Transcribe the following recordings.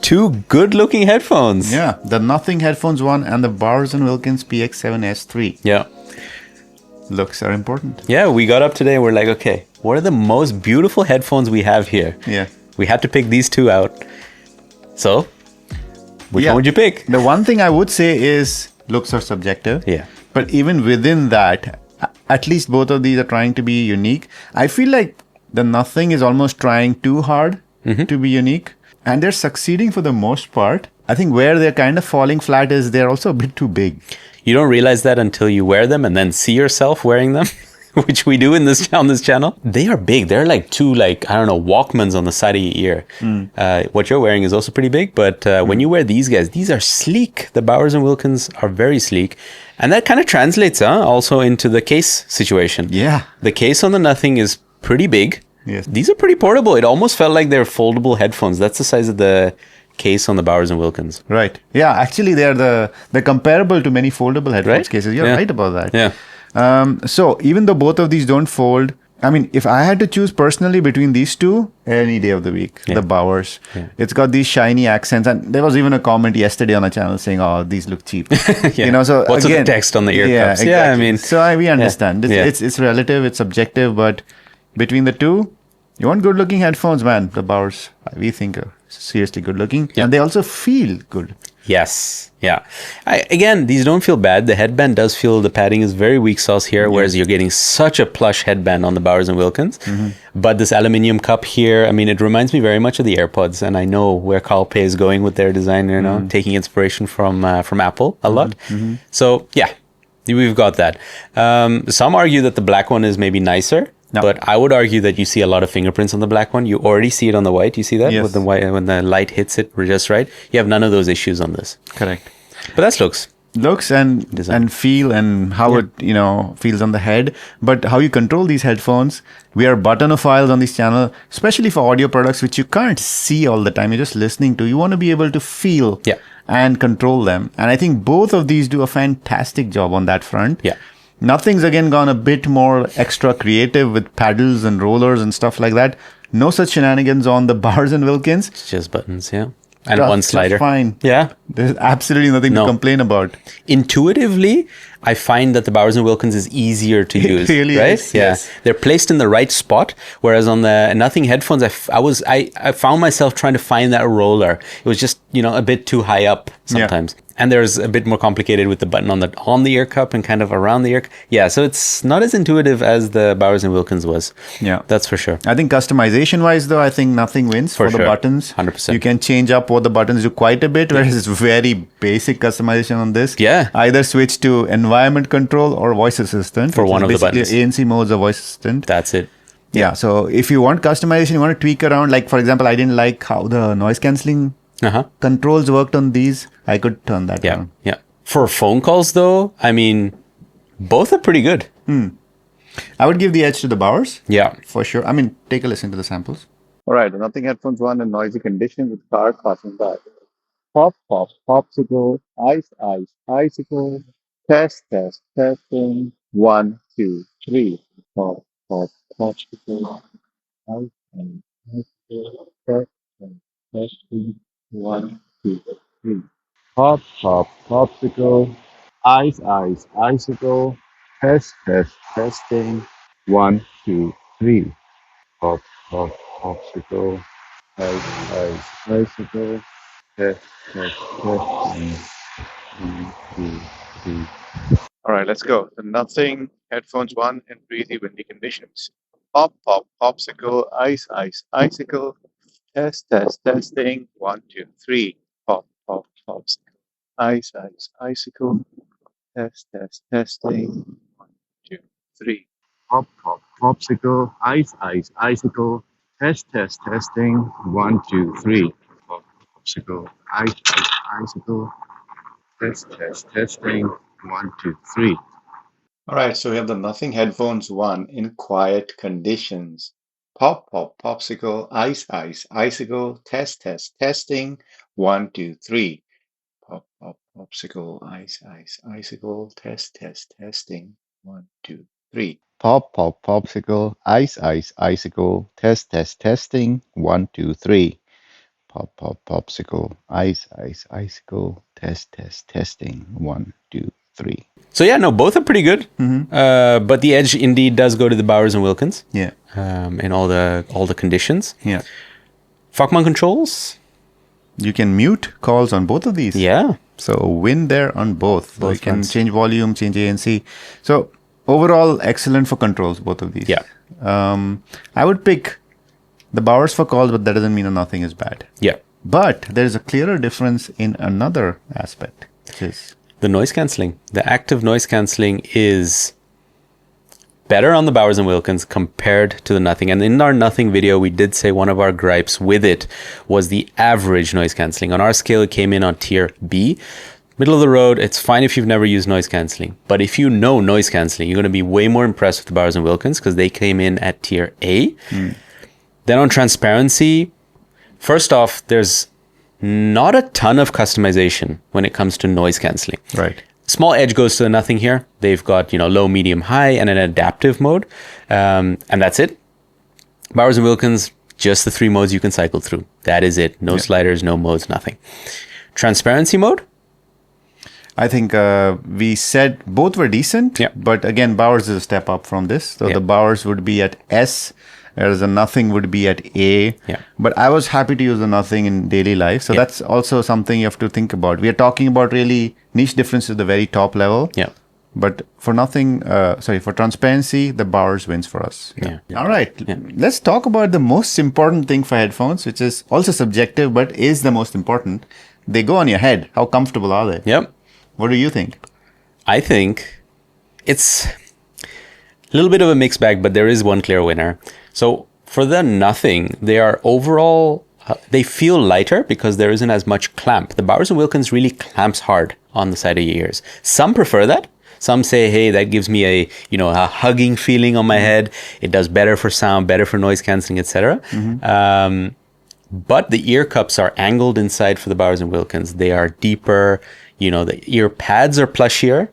Two good-looking headphones. Yeah, the Nothing Headphones 1 and the Bowers & Wilkins PX7S3. Yeah. Looks are important. Yeah, we got up today. We're like, okay, what are the most beautiful headphones we have here? Yeah. We had to pick these two out. So, which one would you pick? The one thing I would say is looks are subjective. Yeah. But even within that, at least both of these are trying to be unique. I feel like the Nothing is almost trying too hard to be unique. And they're succeeding for the most part. I think where they're kind of falling flat is they're also a bit too big. You don't realize that until you wear them and then see yourself wearing them, which we do on this channel. They are big. They're like two, Walkmans on the side of your ear. What you're wearing is also pretty big. But when you wear these guys, these are sleek. The Bowers & Wilkins are very sleek. And that kind of translates also into the case situation. Yeah. The case on the Nothing is pretty big. Yes. These are pretty portable. It almost felt like they're foldable headphones. That's the size of the case on the Bowers & Wilkins. Right. Yeah, actually they're comparable to many foldable headphones cases. You're right about that. Yeah. So even though both of these don't fold, I mean, if I had to choose personally between these two, any day of the week, the Bowers. Yeah. It's got these shiny accents. And there was even a comment yesterday on a channel saying, oh, these look cheap. Yeah. You know, so what's again, with the text on the ear cups? Exactly. Yeah, I mean. So we understand. Yeah. It's relative, it's subjective, but between the two, you want good looking headphones, man. The Bowers, we think are seriously good looking. And they also feel good. Yes. Yeah. Again, these don't feel bad. The headband does feel, the padding is very weak sauce here, whereas you're getting such a plush headband on the Bowers & Wilkins. But this aluminium cup here, I mean, it reminds me very much of the AirPods. And I know where Carl Pei is going with their design, you know, taking inspiration from Apple a lot. So, yeah, we've got that. Some argue that the black one is maybe nicer. No. But I would argue that you see a lot of fingerprints on the black one. You already see it on the white. You see that? Yes. With the white, when the light hits it just right. You have none of those issues on this. Correct. But that's looks and feel and how it feels on the head. But how you control these headphones, we are buttonophiles on this channel, especially for audio products which you can't see all the time. You're just listening to. You want to be able to feel and control them. And I think both of these do a fantastic job on that front. Yeah. Nothing's again gone a bit more extra creative with paddles and rollers and stuff like that. No such shenanigans on the Bowers & Wilkins. It's just buttons, yeah. And one slider. Fine. Yeah. There's absolutely nothing to complain about. Intuitively, I find that the Bowers & Wilkins is easier to use. It really right? is. Yeah. Yes. They're placed in the right spot. Whereas on the Nothing headphones, I found myself trying to find that roller. It was just, a bit too high up sometimes. And there's a bit more complicated with the button on the ear cup and kind of around the ear. Yeah, so it's not as intuitive as the Bowers & Wilkins was. Yeah. That's for sure. I think customization-wise, though, I think Nothing wins for the buttons. 100%. You can change up what the buttons do quite a bit, whereas it's very basic customization on this. Yeah. Either switch to environment control or voice assistant. For one of the buttons. ANC mode's a voice assistant. That's it. Yeah, so if you want customization, you want to tweak around. Like, for example, I didn't like how the noise cancelling controls worked on these. I could turn that on. Yeah. For phone calls, though, I mean, both are pretty good. I would give the edge to the Bowers. Yeah. For sure. I mean, take a listen to the samples. All right. The Nothing Headphones 1 in noisy conditions with cars passing by. Pop, pop, popsicle, ice, ice, icicle, test, test, testing, 1, 2, 3. Pop, pop, popsicle, ice, ice, icicle, test, test, testing, 1, 2, 3. Pop, pop, popsicle, ice, ice, icicle, test, test, testing, 1, 2, 3. Pop, pop, popsicle, ice, ice, icicle, test, test, testing, 1, 2, 3. All right, let's go. The Nothing Headphones 1 in breezy, windy conditions. Pop, pop, popsicle, ice, ice, icicle, test, test, testing, 1, 2, 3. Pop, pop, popsicle, ice, ice, icicle, test, test, testing, 1, 2, 3. Pop, pop, popsicle, ice, ice, icicle, test, test, testing, 1, 2, 3. Pop, popsicle, ice, ice, icicle, test, test, testing, 1, 2, 3. All right, so we have the Nothing Headphones 1 in quiet conditions. Pop, pop, popsicle, ice, ice, icicle, test, test, testing, 1, 2, 3. Pop, pop, popsicle, ice, ice, icicle, test, test, testing, 1, 2, 3. Pop, pop, popsicle, ice, ice, icicle, test, test, testing, 1, 2, 3. pop, pop, popsicle, ice, ice, icicle, testing. 1, 2, 3. So yeah, no, both are pretty good. But the edge indeed does go to the Bowers and Wilkins. Yeah. In all the conditions. Yeah. Fuckman controls. You can mute calls on both of these. Yeah. So win there on both. So you can ones. change volume, change ANC. So overall, excellent for controls, both of these. Yeah. I would pick the Bowers for calls, but that doesn't mean that nothing is bad. Yeah. But there's a clearer difference in another aspect, which is the noise cancelling. The active noise cancelling is better on the Bowers and Wilkins compared to the Nothing. And in our Nothing video, we did say one of our gripes with it was the average noise cancelling. On our scale, it came in on tier B. Middle of the road, it's fine if you've never used noise cancelling. But if you know noise cancelling, you're going to be way more impressed with the Bowers and Wilkins because they came in at tier A. Then on transparency, first off, there's not a ton of customization when it comes to noise cancelling. right. Small edge goes to the Nothing here. They've got, low, medium, high, and an adaptive mode. And that's it. Bowers and Wilkins, just the 3 modes you can cycle through. That is it. No sliders, no modes, nothing. Transparency mode. I think we said both were decent, but again, Bowers is a step up from this. So the Bowers would be at S, whereas the Nothing would be at A. Yeah. But I was happy to use the Nothing in daily life. So that's also something you have to think about. We are talking about really niche differences at the very top level. Yeah. But for for transparency, the Bowers wins for us. Yeah. All right. Let's talk about the most important thing for headphones, which is also subjective, but is the most important. They go on your head. How comfortable are they? Yep. What do you think? I think it's a little bit of a mixed bag, but there is one clear winner. So for the Nothing, they are overall, they feel lighter because there isn't as much clamp. The Bowers and Wilkins really clamps hard on the side of your ears. Some prefer that. Some say, hey, that gives me a hugging feeling on my head. It does better for sound, better for noise cancelling, etc. But the ear cups are angled inside for the Bowers and Wilkins. They are deeper. The ear pads are plushier.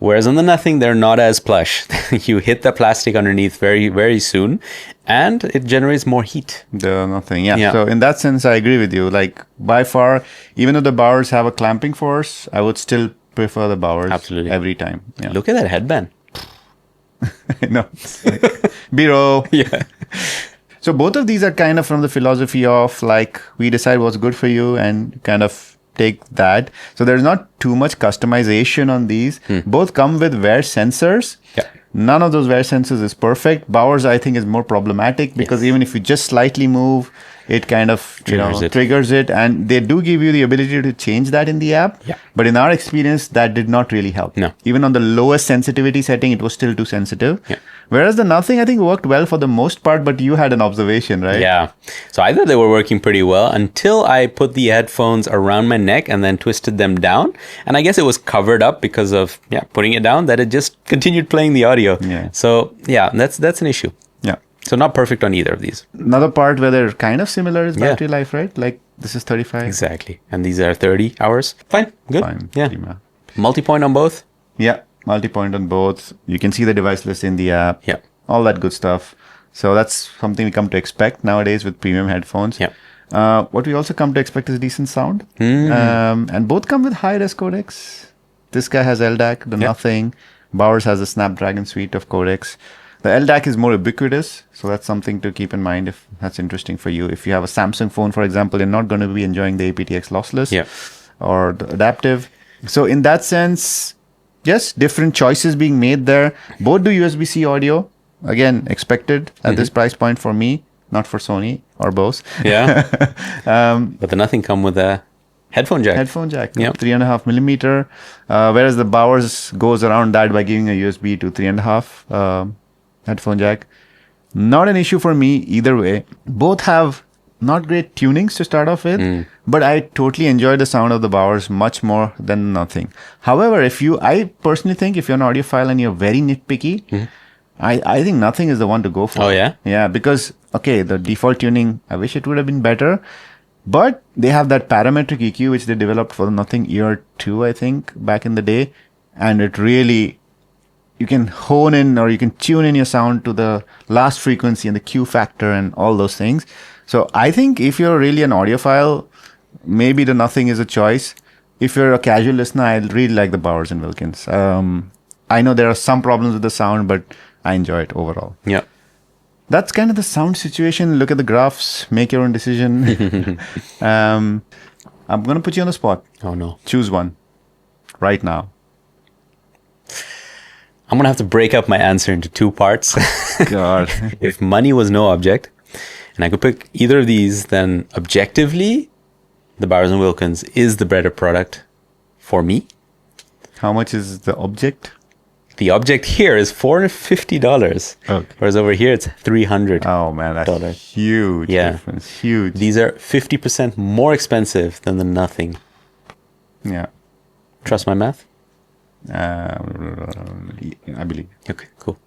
Whereas on the Nothing, they're not as plush. You hit the plastic underneath very, very soon, and it generates more heat. The Nothing, yeah. So in that sense, I agree with you. Like by far, even though the Bowers have a clamping force, I would still prefer the Bowers. Absolutely. Every time. Yeah. Look at that headband. No. Biro. Yeah. So both of these are kind of from the philosophy of like, we decide what's good for you and kind of take that. So there's not too much customization on these. Both come with wear sensors. Yeah. None of those wear sensors is perfect. Bowers, I think, is more problematic because even if you just slightly move, it kind of triggers it. And they do give you the ability to change that in the app. Yeah. But in our experience, that did not really help. No. Even on the lowest sensitivity setting, it was still too sensitive. Yeah. Whereas the Nothing, I think, worked well for the most part, but you had an observation, right? Yeah. So I thought they were working pretty well until I put the headphones around my neck and then twisted them down. And I guess it was covered up because of putting it down, that it just continued playing the audio. Yeah. So that's an issue. Yeah. So not perfect on either of these. Another part where they're kind of similar is battery life, right? Like this is 35. Exactly. And these are 30 hours. Fine. Good. Fine. Yeah. Prima. Multi-point on both. Yeah. Multi-point on both. You can see the device list in the app. Yeah. All that good stuff. So that's something we come to expect nowadays with premium headphones. Yeah. What we also come to expect is decent sound. And both come with high-res codecs. This guy has LDAC, the Nothing. Bowers has a Snapdragon suite of codecs. The LDAC is more ubiquitous, so that's something to keep in mind if that's interesting for you. If you have a Samsung phone, for example, you're not going to be enjoying the aptX lossless or the adaptive. So in that sense, yes, different choices being made there. Both do USB-C audio. Again, expected at this price point for me, not for Sony or Bose. Yeah. But the Nothing come with a headphone jack. 3.5 millimeter. Whereas the Bowers goes around that by giving a USB to 3.5 headphone jack. Not an issue for me either way. Both have not great tunings to start off with, but I totally enjoy the sound of the Bowers much more than Nothing. However, I personally think if you're an audiophile and you're very nitpicky, I think Nothing is the one to go for. Oh, yeah? Yeah, because, the default tuning, I wish it would have been better. But they have that parametric EQ, which they developed for the Nothing Ear 2, I think, back in the day. And it really, you can hone in or you can tune in your sound to the last frequency and the Q factor and all those things. So I think if you're really an audiophile, maybe the Nothing is a choice. If you're a casual listener, I really like the Bowers and Wilkins. I know there are some problems with the sound, but I enjoy it overall. Yeah. That's kind of the sound situation. Look at the graphs, make your own decision. I'm going to put you on the spot. Oh, no. Choose one right now. I'm going to have to break up my answer into two parts. God. If money was no object and I could pick either of these, then objectively, the Bowers and Wilkins is the better product for me. How much is the object? The object here is $450. Okay. Whereas over here, it's $300. Oh, man, that's huge difference. Huge. These are 50% more expensive than the Nothing. Yeah. Trust my math? I believe. Okay, cool.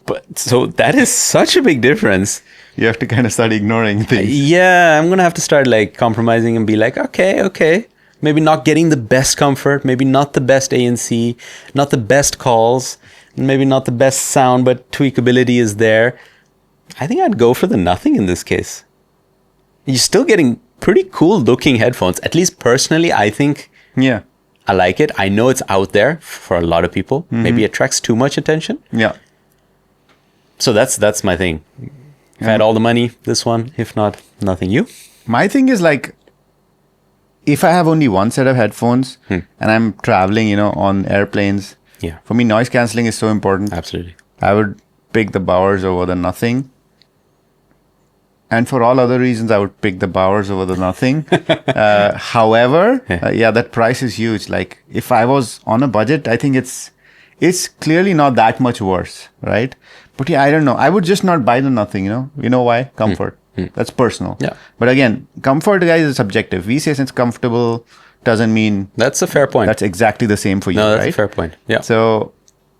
But so that is such a big difference. You have to kind of start ignoring things. Yeah, I'm going to have to start like compromising and be like, okay. Maybe not getting the best comfort, maybe not the best ANC, not the best calls, maybe not the best sound, but tweakability is there. I think I'd go for the Nothing in this case. You're still getting pretty cool looking headphones. At least personally, I think I like it. I know it's out there for a lot of people. Mm-hmm. Maybe it attracts too much attention. Yeah. So that's my thing. If I had all the money, this one. If not, Nothing. You? My thing is like, if I have only one set of headphones and I'm traveling, on airplanes, for me, noise cancelling is so important. Absolutely. I would pick the Bowers over the Nothing. And for all other reasons, I would pick the Bowers over the Nothing. However, that price is huge. Like, if I was on a budget, I think it's clearly not that much worse, right? But I don't know. I would just not buy the Nothing, You know why? Comfort. That's personal. Yeah. But again, comfort, guys, is subjective. We say it's comfortable doesn't mean... That's a fair point. That's exactly the same for you, right? No, that's right? a fair point. Yeah. So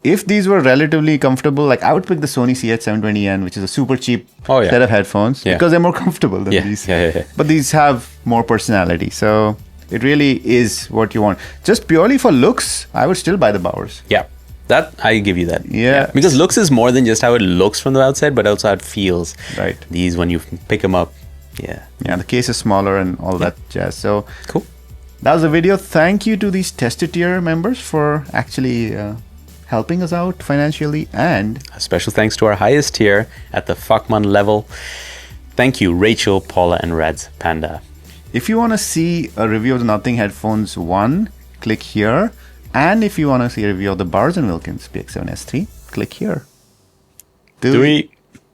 if these were relatively comfortable, like I would pick the Sony CH720N, which is a super cheap set of headphones because they're more comfortable than these. Yeah. But these have more personality. So it really is what you want. Just purely for looks, I would still buy the Bowers. Yeah. That, I give you that. Yeah. Because looks is more than just how it looks from the outside, but also how it feels. Right. These, when you pick them up, Yeah, the case is smaller and all that jazz. So cool. That was the video. Thank you to these Tested Tier members for actually helping us out financially. And a special thanks to our highest tier at the Fuckman level. Thank you, Rachel, Paula, and Rad's Panda. If you want to see a review of the Nothing Headphones 1, click here. And if you want to see a review of the Bowers and Wilkins PX7S3, click here. 3.